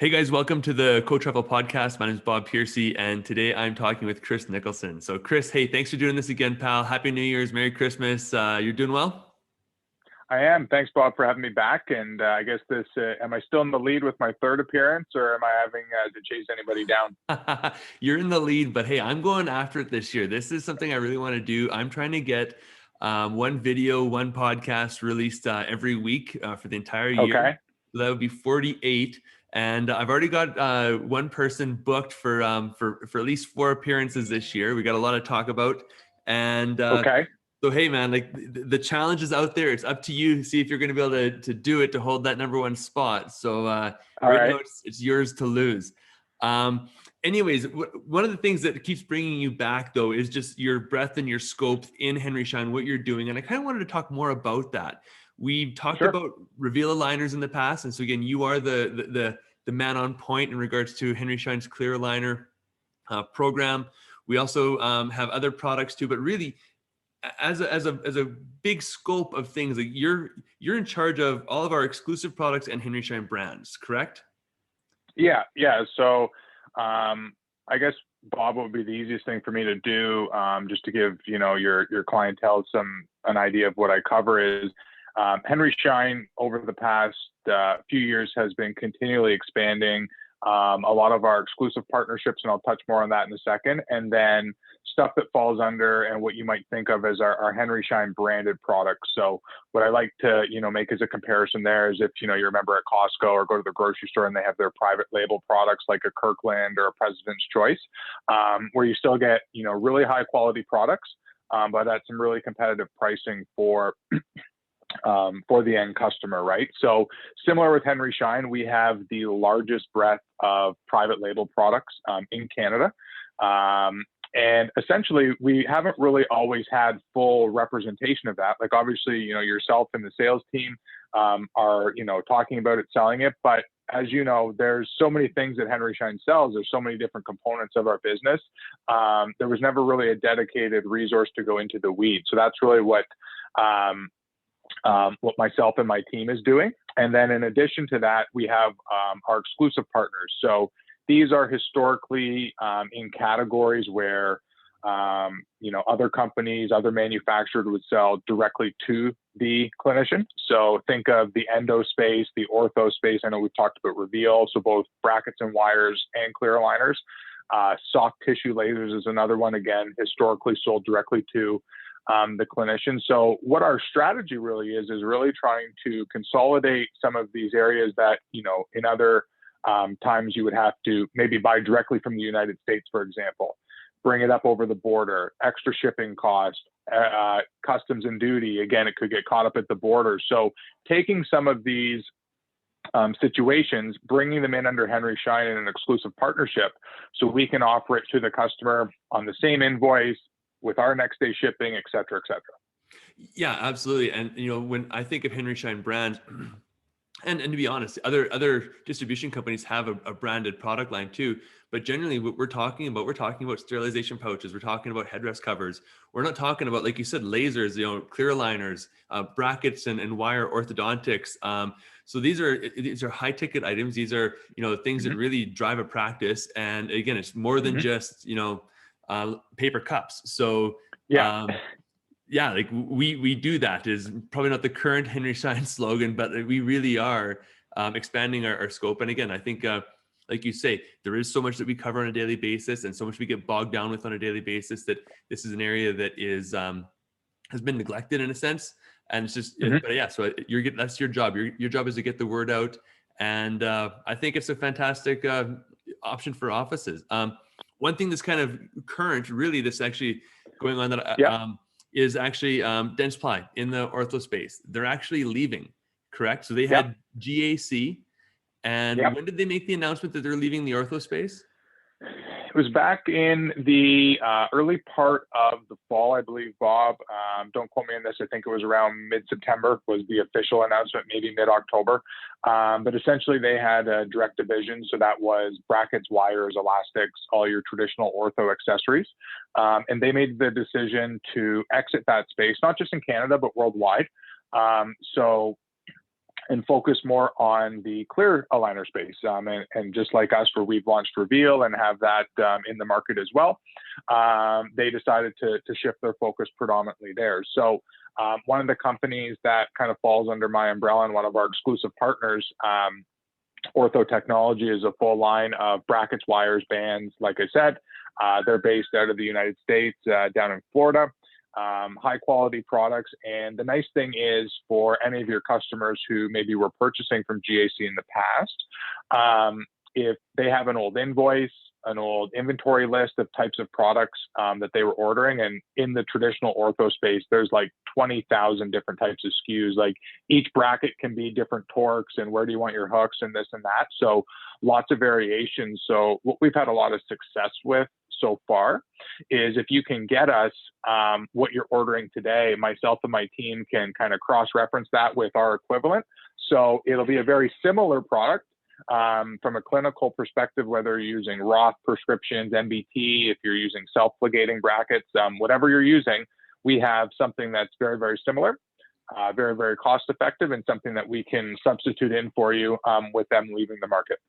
Hey guys, welcome to the Co-Travel Podcast. My name is Bob Piercy, and today I'm talking with Chris Nicolson. So Chris, hey, thanks for doing this again, pal. Happy New Year's, Merry Christmas. You're doing well? I am. Thanks, Bob, for having me back. And I guess am I still in the lead with my third appearance, or am I having to chase anybody down? You're in the lead, but hey, I'm going after it this year. This is something I really want to do. I'm trying to get one video, one podcast released every week for the entire year. Okay. So that would be 48. And I've already got one person booked for at least 4 appearances this year. We got a lot to talk about. And Okay. so, hey, man, like the challenge is out there. It's up to you to see if you're going to be able to do it, to hold that number 1 spot. So All right right. now it's yours to lose. Anyways, one of the things that keeps bringing you back, though, is just your breadth and your scope in Henry Schein, what you're doing. And I kind of wanted to talk more about that. We've talked Sure. about reveal aligners in the past. And so again, you are the man on point in regards to Henry Schein's clear aligner program. We also have other products too, but really as a big scope of things, like you're in charge of all of our exclusive products and Henry Schein brands, correct? Yeah. So I guess, Bob, what would be the easiest thing for me to do, just to give your clientele an idea of what I cover is Henry Schein over the past few years has been continually expanding a lot of our exclusive partnerships, and I'll touch more on that in a second. And then stuff that falls under and what you might think of as our Henry Schein branded products. So what I like to make as a comparison there is if you remember at Costco or go to the grocery store and they have their private label products like a Kirkland or a President's Choice, where you still get really high quality products, but at some really competitive pricing for the end customer, right? So similar with Henry Schein, we have the largest breadth of private label products in Canada. And essentially, we haven't really always had full representation of that. Like obviously, yourself and the sales team are, talking about it, selling it. But as you know, there's so many things that Henry Schein sells. There's so many different components of our business. There was never really a dedicated resource to go into the weeds. So that's really what myself and my team is doing. And then in addition to that, we have our exclusive partners. So these are historically in categories where, other companies, other manufacturers would sell directly to the clinician. So think of the endo space, the ortho space. I know we've talked about reveal. So both brackets and wires and clear aligners. Soft tissue lasers is another one, again, historically sold directly to the clinician. So what our strategy really is really trying to consolidate some of these areas that, in other times you would have to maybe buy directly from the United States, for example, bring it up over the border, extra shipping cost, customs and duty. Again, it could get caught up at the border. So taking some of these situations, bringing them in under Henry Schein in an exclusive partnership so we can offer it to the customer on the same invoice, with our next day shipping, et cetera, et cetera. Yeah, absolutely. And when I think of Henry Schein brands, and to be honest, other distribution companies have a branded product line too. But generally, what we're talking about sterilization pouches. We're talking about headrest covers. We're not talking about, like you said, lasers, clear aligners, brackets and wire orthodontics. So these are high ticket items. These are things that really drive a practice. And again, it's more than just paper cups. So yeah, like we do that is probably not the current Henry Schein slogan, but we really are expanding our scope. And again, I think like you say, there is so much that we cover on a daily basis and so much we get bogged down with on a daily basis that this is an area that is has been neglected in a sense. And it's just, but yeah, so that's your job. Your job is to get the word out. And I think it's a fantastic option for offices. One thing that's kind of current, really, that's actually going on that is actually Dentsply in the ortho space. They're actually leaving, correct? So they had GAC, and when did they make the announcement that they're leaving the ortho space? It was back in the early part of the fall, I believe, Bob. Don't quote me on this. I think it was around mid-September was the official announcement, maybe mid-October. But essentially, they had a direct division. So that was brackets, wires, elastics, all your traditional ortho accessories. And they made the decision to exit that space, not just in Canada, but worldwide. So and focus more on the clear aligner space. And just like us, where we've launched Reveal and have that in the market as well, they decided to shift their focus predominantly there. So one of the companies that kind of falls under my umbrella and one of our exclusive partners, Ortho Technology, is a full line of brackets, wires, bands. Like I said, they're based out of the United States, down in Florida. High quality products. And the nice thing is, for any of your customers who maybe were purchasing from GAC in the past, if they have an old invoice, an old inventory list of types of products that they were ordering, and in the traditional ortho space, there's like 20,000 different types of SKUs. Like each bracket can be different torques, and where do you want your hooks, and this and that. So lots of variations. So what we've had a lot of success with so far is, if you can get us what you're ordering today, myself and my team can kind of cross-reference that with our equivalent. So it'll be a very similar product from a clinical perspective, whether you're using Roth prescriptions, MBT, if you're using self-ligating brackets, whatever you're using, we have something that's very, very similar, very, very cost-effective, and something that we can substitute in for you with them leaving the market.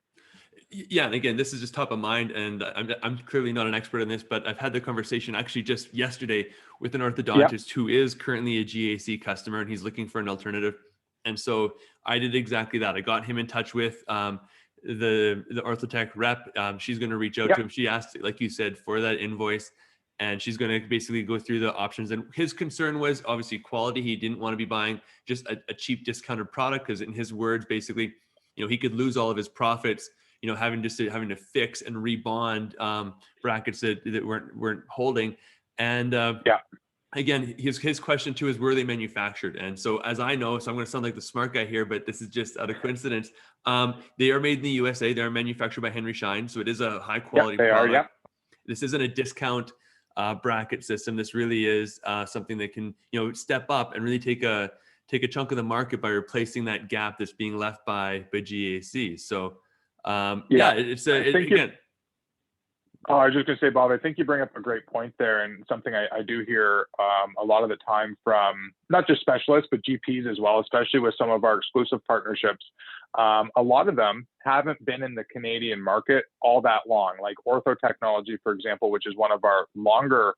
Yeah, and again, this is just top of mind, and I'm clearly not an expert in this, but I've had the conversation actually just yesterday with an orthodontist who is currently a GAC customer, and he's looking for an alternative. And so I did exactly that. I got him in touch with the Orthotech rep. She's going to reach out to him. She asked, like you said, for that invoice, and she's going to basically go through the options. And his concern was obviously quality. He didn't want to be buying just a cheap discounted product, because in his words, basically, he could lose all of his profits, having to fix and rebond brackets that weren't holding. And again, his question too is, where are they manufactured? And so, as I know, so I'm going to sound like the smart guy here, but this is just out of coincidence. They are made in the USA. They're manufactured by Henry Schein, so it is a high quality product. This isn't a discount bracket system. This really is something that can step up and really take a chunk of the market by replacing that gap that's being left by GAC. So it's again. Oh, I was just going to say, Bob, I think you bring up a great point there, and something I do hear a lot of the time from not just specialists, but GPs as well, especially with some of our exclusive partnerships. A lot of them haven't been in the Canadian market all that long. Like Ortho Technology, for example, which is one of our longer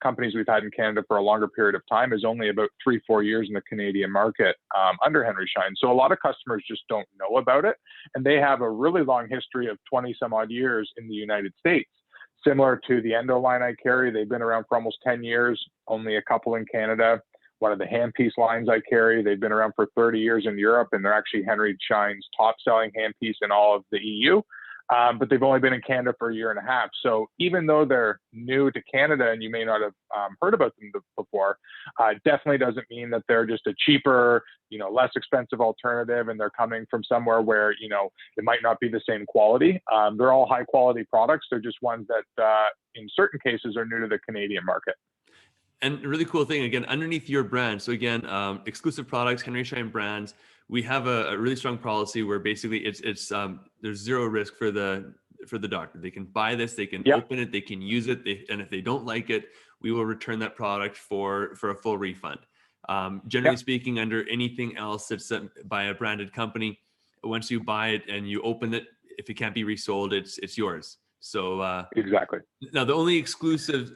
companies we've had in Canada for a longer period of time, is only about 3-4 years in the Canadian market under Henry Schein. So a lot of customers just don't know about it, and they have a really long history of 20 some odd years in the United States. Similar to the endo line I carry, they've been around for almost 10 years, only a couple in Canada. One of the handpiece lines I carry, they've been around for 30 years in Europe, and they're actually Henry Schein's top selling handpiece in all of the EU. But they've only been in Canada for a year and a half. So even though they're new to Canada and you may not have heard about them before, definitely doesn't mean that they're just a cheaper, less expensive alternative, and they're coming from somewhere where, it might not be the same quality. They're all high quality products. They're just ones that in certain cases are new to the Canadian market. And a really cool thing, again, underneath your brand. So again, exclusive products, Henry Schein Brands. We have a really strong policy where basically it's there's zero risk for the doctor. They can buy this, they can open it, they can use it, and if they don't like it, we will return that product for a full refund. Generally speaking, under anything else that's by a branded company, once you buy it and you open it, if it can't be resold, it's yours. So exactly. Now the only exclusions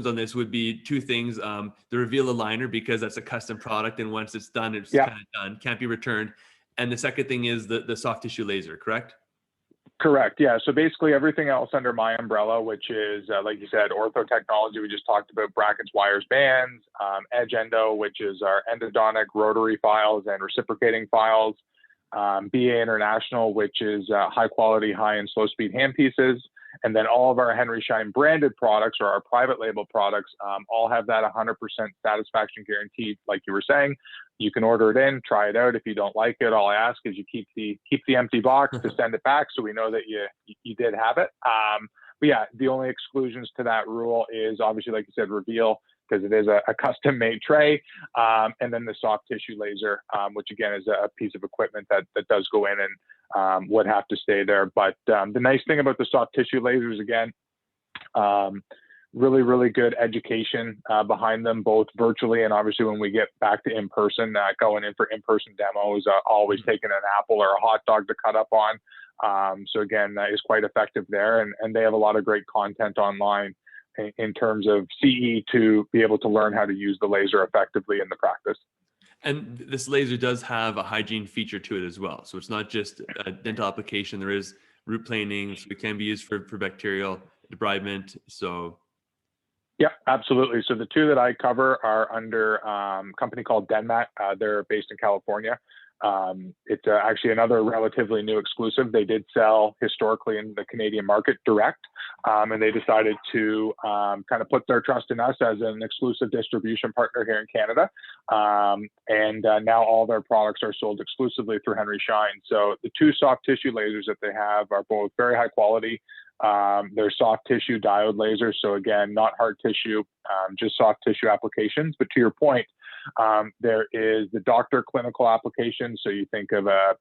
on this would be two things: the Reveal aligner, because that's a custom product, and once it's done, it's kind of done, can't be returned. And the second thing is the soft tissue laser, correct? Correct. Yeah. So basically everything else under my umbrella, which is like you said, Ortho Technology. We just talked about brackets, wires, bands. EdgeEndo, which is our endodontic rotary files and reciprocating files. BA International, which is high quality, high and slow speed handpieces. And then all of our Henry Schein branded products, or our private label products, all have that 100% satisfaction guarantee. Like you were saying, you can order it in, try it out. If you don't like it, all I ask is you keep the empty box to send it back, so we know that you did have it. But yeah, the only exclusions to that rule is obviously, like you said, Reveal, because it is a custom made tray, and then the soft tissue laser, which again is a piece of equipment that does go in and would have to stay there. But the nice thing about the soft tissue lasers, again, really, really good education behind them, both virtually and obviously when we get back to in-person, going in for in-person demos, always taking an apple or a hot dog to cut up on. So again, that is quite effective there. And they have a lot of great content online in terms of CE to be able to learn how to use the laser effectively in the practice. And this laser does have a hygiene feature to it as well. So it's not just a dental application. There is root planing, so it can be used for bacterial debridement. So yeah, absolutely. So the two that I cover are under a company called Denmat. They're based in California. It's actually another relatively new exclusive. They did sell historically in the Canadian market direct, and they decided to kind of put their trust in us as an exclusive distribution partner here in Canada. And now all their products are sold exclusively through Henry Schein. So the two soft tissue lasers that they have are both very high quality. They're soft tissue diode lasers. So again, not hard tissue, just soft tissue applications. But to your point, there is the doctor clinical application. So you think of a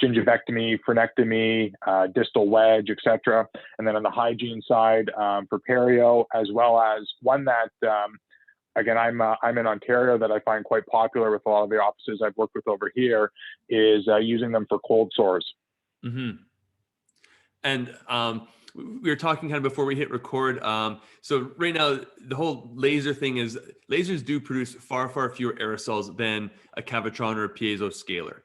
gingivectomy, frenectomy, distal wedge, etc. And then on the hygiene side, for perio, as well as one that, again, I'm in Ontario, that I find quite popular with a lot of the offices I've worked with over here, is using them for cold sores. Mm-hmm. And we were talking kind of before we hit record. So right now, the whole laser thing is lasers do produce far, far fewer aerosols than a Cavitron or a piezo scaler.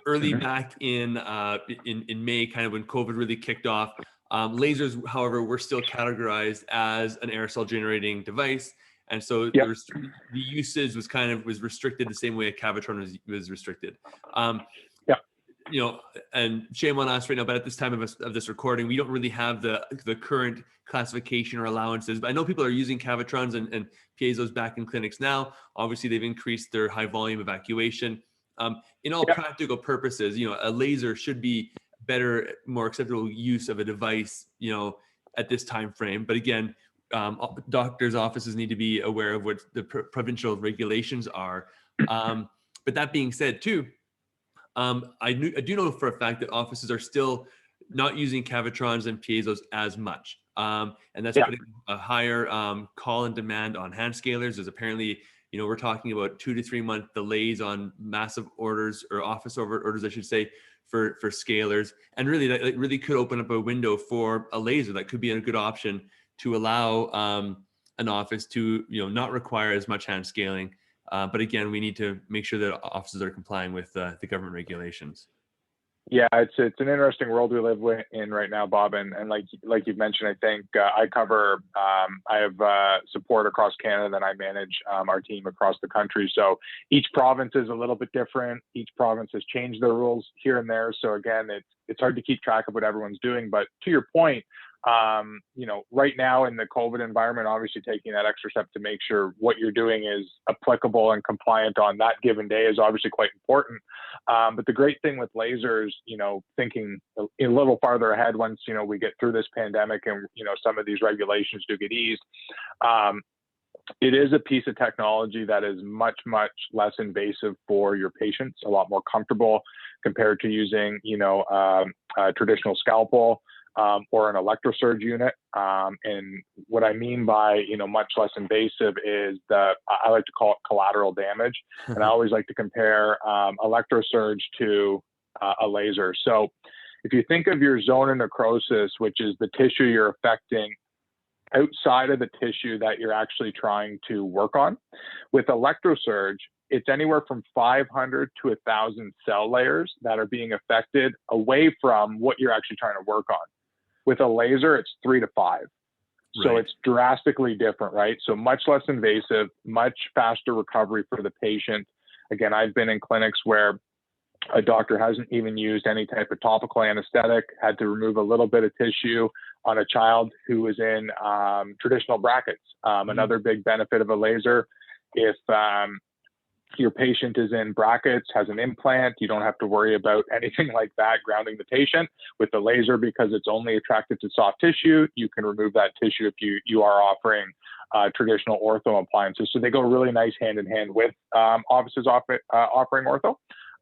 Early back in May, kind of when COVID really kicked off, lasers, however, were still categorized as an aerosol generating device. And so the usage was restricted the same way a Cavitron was restricted. You know, and shame on us right now, but at this time of this recording, we don't really have the current classification or allowances. But I know people are using Cavitrons and piezos back in clinics now. Obviously, they've increased their high volume evacuation. In all practical purposes, you know, a laser should be better, more acceptable use of a device, you know, at this time frame. But again, doctors' offices need to be aware of what the provincial regulations are. But that being said, too, I do know for a fact that offices are still not using Cavitrons and piezos as much. And that's putting a higher call and demand on hand scalers. There's apparently, you know, we're talking about 2 to 3 month delays on massive orders, or office orders, I should say, for scalers. And really, that really could open up a window for a laser. That could be a good option to allow an office to, you know, not require as much hand scaling. But again, we need to make sure that offices are complying with the government regulations. Yeah, it's an interesting world we live in right now, Bob. And like you've mentioned, I think I cover, I have support across Canada, and I manage our team across the country. So each province is a little bit different. Each province has changed their rules here and there. So again, it's hard to keep track of what everyone's doing. But to your point, you know, right now in the COVID environment, obviously taking that extra step to make sure what you're doing is applicable and compliant on that given day is obviously quite important. But the great thing with lasers, you know, thinking a little farther ahead, once, you know, we get through this pandemic and, you know, some of these regulations do get eased, it is a piece of technology that is much, much less invasive for your patients, a lot more comfortable compared to using, you know, a traditional scalpel. Or an electrosurge unit. And what I mean by, you know, much less invasive is I like to call it collateral damage. And I always like to compare electrosurge to a laser. So if you think of your zone of necrosis, which is the tissue you're affecting outside of the tissue that you're actually trying to work on, with electrosurge, it's anywhere from 500 to 1,000 cell layers that are being affected away from what you're actually trying to work on. With a laser, it's 3 to 5. So it's drastically different, right? So much less invasive, much faster recovery for the patient. Again, I've been in clinics where a doctor hasn't even used any type of topical anesthetic, had to remove a little bit of tissue on a child who was in traditional brackets. Another big benefit of a laser, if your patient is in brackets, has an implant, you don't have to worry about anything like that grounding the patient. With the laser, because it's only attracted to soft tissue, you can remove that tissue if you are offering traditional ortho appliances. So they go really nice hand in hand with offices offering ortho.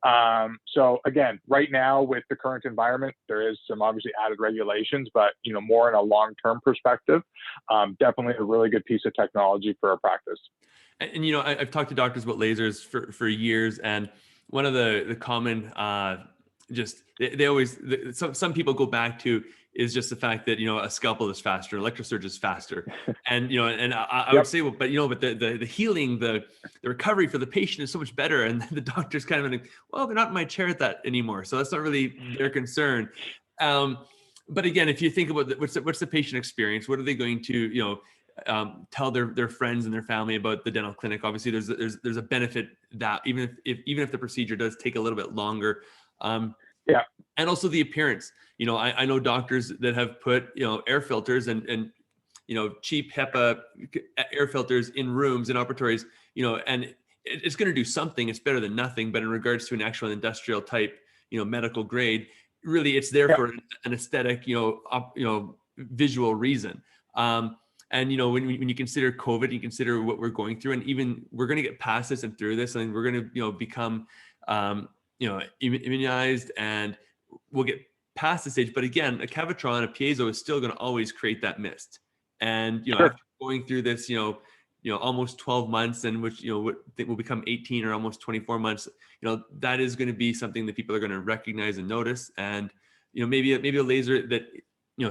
So again, right now with the current environment, there is some obviously added regulations, but more in a long-term perspective, definitely a really good piece of technology for our practice. And I've talked to doctors about lasers for years, and one of the common just they always some people go back to is just the fact that a scalpel is faster, electrosurge is faster, and I would Yep. say, well, but the healing, the recovery for the patient is so much better, and the doctor's kind of like, well, they're not in my chair at that anymore, so that's not really their concern. But again, if you think about what's the patient experience, what are they going to tell their friends and their family about the dental clinic? Obviously, there's a benefit that even if the procedure does take a little bit longer. Yeah. And also the appearance. I know doctors that have put air filters and cheap HEPA air filters in rooms and operatories. And it's going to do something. It's better than nothing. But in regards to an actual industrial type, medical grade, really, it's there for an aesthetic, visual reason. And when you consider COVID, you consider what we're going through, and even we're going to get past this and through this, and we're going to become immunized, and we'll get past the stage. But again, a Cavitron, a piezo is still going to always create that mist. And after going through this, almost 12 months, and which what will become 18 or almost 24 months, that is going to be something that people are going to recognize and notice. And maybe a laser that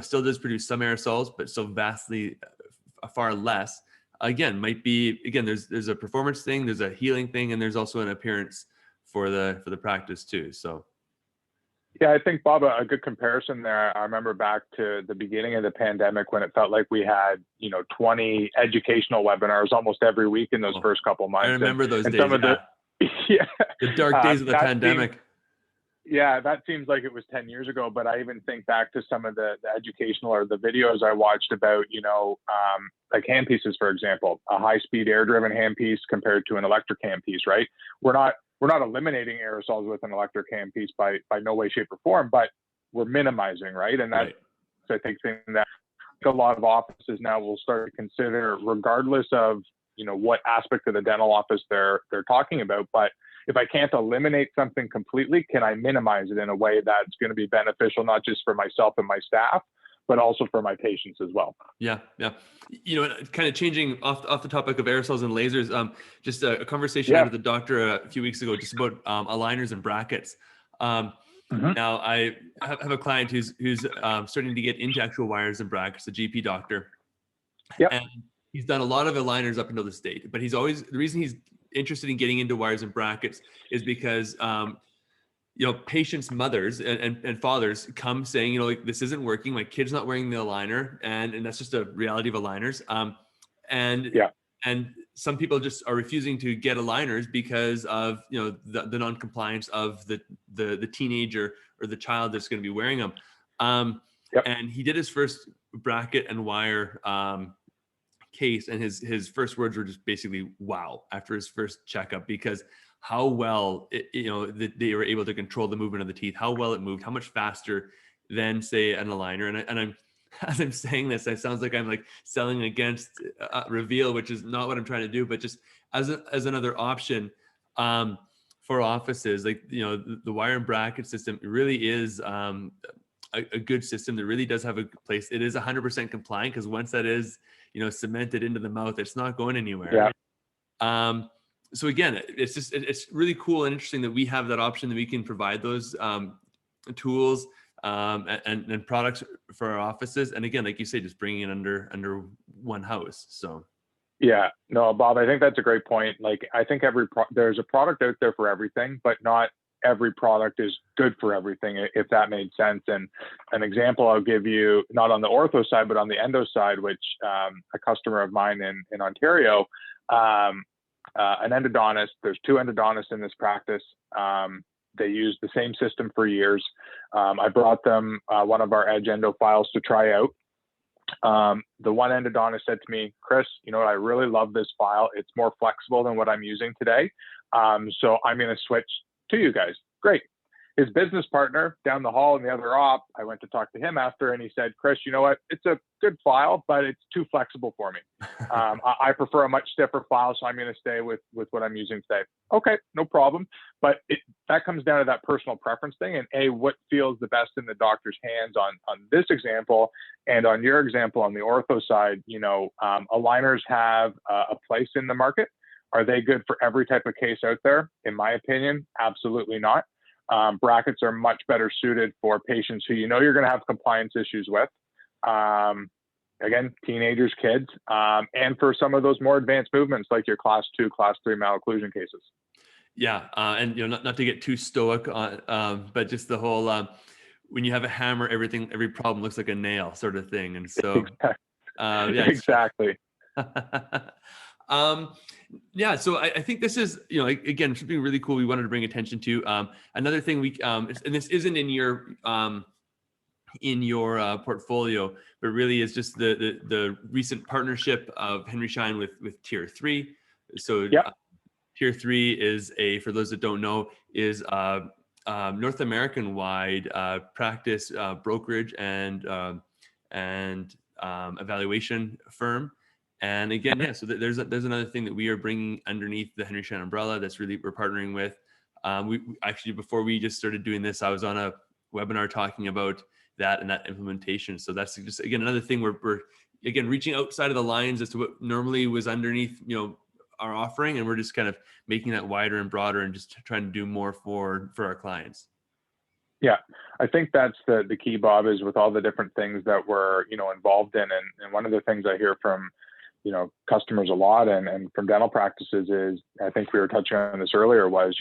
still does produce some aerosols, but still vastly far less. Again, might be there's a performance thing, there's a healing thing, and there's also an appearance for the practice too. So yeah, I think, Bob, a good comparison there. I remember back to the beginning of the pandemic when it felt like we had 20 educational webinars almost every week in those first couple of months. I remember those days. Some of the dark days of the pandemic. That seems like it was 10 years ago, but I even think back to some of the educational or the videos I watched about, like handpieces, for example, a high-speed air-driven handpiece compared to an electric handpiece, right? We're not eliminating aerosols with an electric handpiece by no way, shape, or form, but we're minimizing, right? And that's, I think, something that a lot of offices now will start to consider, regardless of, what aspect of the dental office they're talking about. But if I can't eliminate something completely, can I minimize it in a way that's going to be beneficial, not just for myself and my staff, but also for my patients as well? Yeah. Kind of changing off the topic of aerosols and lasers. Just a conversation I had with the doctor a few weeks ago, just about aligners and brackets. Now I have a client who's starting to get into actual wires and brackets, a GP doctor. And he's done a lot of aligners up until this date, but the reason he's interested in getting into wires and brackets is because patients' mothers and fathers come saying, like, this isn't working. My kid's not wearing the aligner, and that's just a reality of aligners. And some people just are refusing to get aligners because of the non-compliance of the teenager or the child that's going to be wearing them. And he did his first bracket and wire case, and his first words were just basically wow after his first checkup, because how well they were able to control the movement of the teeth, how well it moved, how much faster than, say, an aligner. And I'm as I'm saying this, it sounds like I'm like selling against Reveal, which is not what I'm trying to do, but just as another option for offices. Like the wire and bracket system really is a good system that really does have a place. It is 100% compliant, because once that is cemented into the mouth, it's not going anywhere. So again, it's really cool and interesting that we have that option, that we can provide those tools and products for our offices. And again, like you say, just bringing it under one house. So yeah, no, Bob, I think that's a great point. Like, I think there's a product out there for everything, but not every product is good for everything, if that made sense. And an example I'll give you, not on the ortho side, but on the endo side, which a customer of mine in Ontario, an endodontist, there's two endodontists in this practice. They used the same system for years. I brought them one of our EdgeEndo files to try out. The one endodontist said to me, Chris, I really love this file. It's more flexible than what I'm using today. So I'm going to switch to you guys. Great. his business partner down the hall in the other op, I went to talk to him after, and he said, Chris, you know what? It's a good file, but it's too flexible for me. I prefer a much stiffer file, so I'm going to stay with what I'm using today. Okay, no problem. But that comes down to that personal preference thing, and what feels the best in the doctor's hands on this example, and on your example on the ortho side. Aligners have a place in the market. Are they good for every type of case out there? In my opinion, absolutely not. Brackets are much better suited for patients who you're going to have compliance issues with. Again, teenagers, kids, and for some of those more advanced movements like your class 2, class 3 malocclusion cases. Yeah, and not to get too stoic on, but just the whole when you have a hammer, every problem looks like a nail sort of thing, and so yeah, exactly. Yeah, so I think this is, again, something really cool we wanted to bring attention to. Another thing and this isn't in your portfolio, but really is just the recent partnership of Henry Schein with Tier 3. So Tier 3 is for those that don't know, is North American wide practice brokerage and evaluation firm. And again, so there's another thing that we are bringing underneath the Henry Schein umbrella that's really we're partnering with. We actually, before we just started doing this, I was on a webinar talking about that and that implementation. So that's just, again, another thing we're again reaching outside of the lines as to what normally was underneath our offering, and we're just kind of making that wider and broader and just trying to do more for our clients. Yeah, I think that's the key, Bob, is with all the different things that we're involved in, and one of the things I hear from customers a lot and from dental practices is, I think we were touching on this earlier, was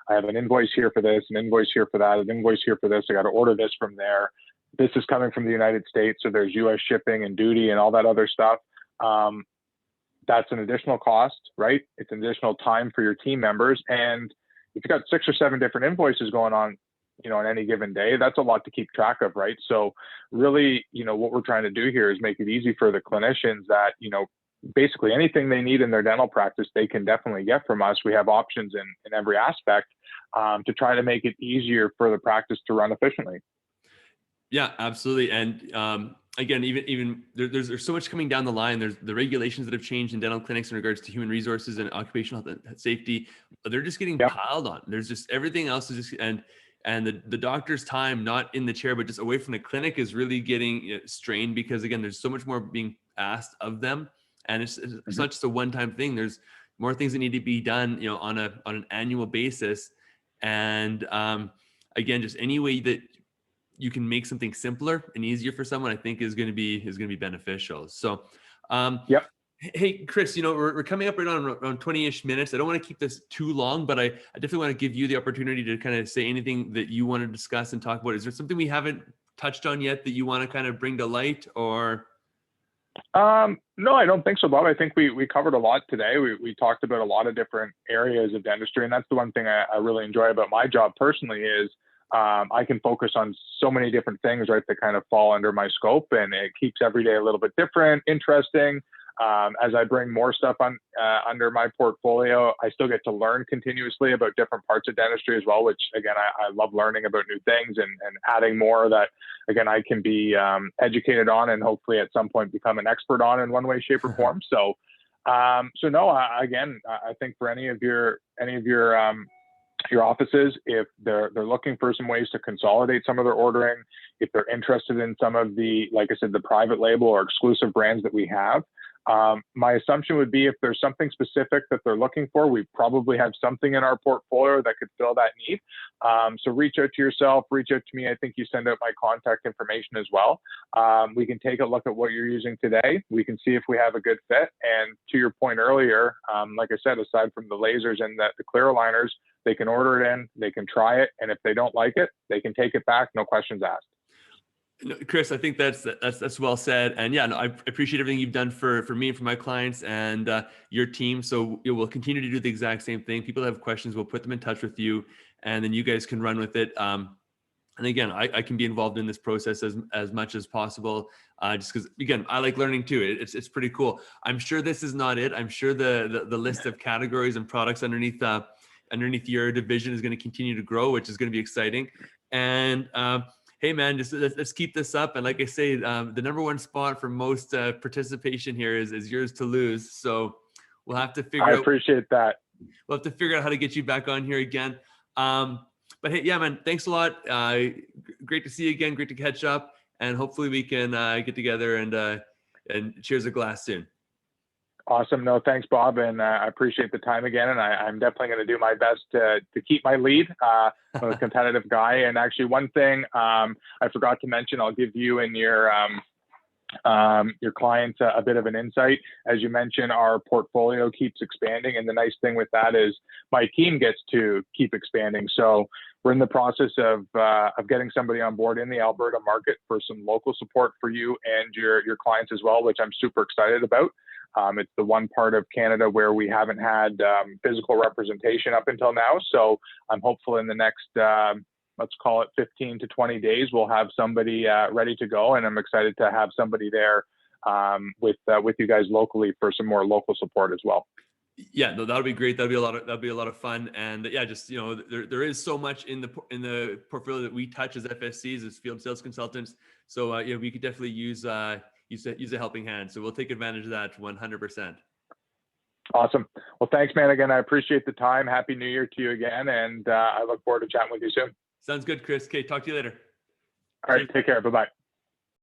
I have an invoice here for this, an invoice here for that, an invoice here for this. I got to order this from there. This is coming from the United States, so there's U.S. shipping and duty and all that other stuff. That's an additional cost, right? It's an additional time for your team members. And if you've got 6 or 7 different invoices going on, on any given day, that's a lot to keep track of, right? So really, what we're trying to do here is make it easy for the clinicians that, basically anything they need in their dental practice, they can definitely get from us. We have options in every aspect to try to make it easier for the practice to run efficiently. Yeah, absolutely. And again, even there's so much coming down the line. There's the regulations that have changed in dental clinics in regards to human resources and occupational health and safety. They're just getting piled on. There's just everything else is just, and the doctor's time, not in the chair, but just away from the clinic, is really getting strained, because again, there's so much more being asked of them. And it's not just a one-time thing. There's more things that need to be done, on an annual basis. And again, just any way that you can make something simpler and easier for someone, I think is going to be beneficial. So, hey, Chris, we're coming up right on around 20-ish minutes. I don't want to keep this too long, but I definitely want to give you the opportunity to kind of say anything that you want to discuss and talk about. Is there something we haven't touched on yet that you want to kind of bring to light, or? No, I don't think so, Bob. I think we covered a lot today. We talked about a lot of different areas of dentistry, and that's the one thing I really enjoy about my job personally is I can focus on so many different things, right, that kind of fall under my scope, and it keeps every day a little bit different, interesting. As I bring more stuff under my portfolio, I still get to learn continuously about different parts of dentistry as well, which again, I love learning about new things and adding more that, again, I can be educated on and hopefully at some point become an expert on in one way, shape, or form. So no, again, I think for any of your offices, if they're looking for some ways to consolidate some of their ordering, if they're interested in some of the, like I said, the private label or exclusive brands that we have, my assumption would be if there's something specific that they're looking for, we probably have something in our portfolio that could fill that need. So reach out to yourself, reach out to me. I think you send out my contact information as well. We can take a look at what you're using today. We can see if we have a good fit. And to your point earlier, like I said, aside from the lasers and the clear aligners, they can order it in, they can try it. And if they don't like it, they can take it back. No questions asked. Chris, I think that's well said. And yeah, no, I appreciate everything you've done for me and for my clients and your team. So we'll continue to do the exact same thing. People that have questions, we'll put them in touch with you, and then you guys can run with it. And again, I can be involved in this process as much as possible, just because, again, I like learning too. It's pretty cool. I'm sure this is not it. I'm sure the list of categories and products underneath underneath your division is going to continue to grow, which is going to be exciting. And hey, man, just let's keep this up. And like I say, the number one spot for most participation here is yours to lose. So we'll have to figure out. I appreciate that. We'll have to figure out how to get you back on here again. But hey, yeah, man, thanks a lot. Great to see you again. Great to catch up. And hopefully we can get together and cheers a glass soon. Awesome. No, thanks, Bob. And I appreciate the time again. And I'm definitely going to do my best to keep my lead. I'm a competitive guy. And actually, one thing I forgot to mention, I'll give you and your clients a bit of an insight. As you mentioned, our portfolio keeps expanding. And the nice thing with that is my team gets to keep expanding. So we're in the process of getting somebody on board in the Alberta market for some local support for you and your clients as well, which I'm super excited about. It's the one part of Canada where we haven't had physical representation up until now. So I'm hopeful in the next, let's call it 15 to 20 days, we'll have somebody ready to go. And I'm excited to have somebody there with you guys locally for some more local support as well. Yeah, no, that'll be great. That'll be a lot of fun. And yeah, just, there is so much in the portfolio that we touch as FSCs, as field sales consultants. So we could definitely use a helping hand. So we'll take advantage of that 100%. Awesome. Well, thanks, man. Again, I appreciate the time. Happy New Year to you again. And I look forward to chatting with you soon. Sounds good, Chris. Okay, talk to you later. All right. Take care. Bye-bye.